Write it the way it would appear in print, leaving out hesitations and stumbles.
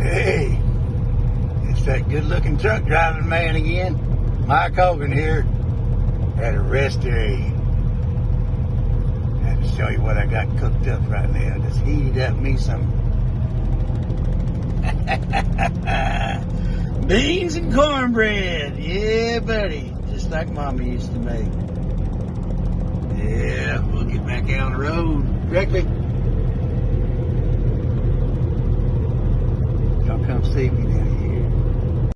Hey, it's that good-looking truck driving man again. Mike Hogan here at a rest area. I had to show you what I got cooked up right now. Just heated up me some beans and cornbread. Yeah, buddy. Just like Mama used to make. Yeah, we'll get back out on the road directly.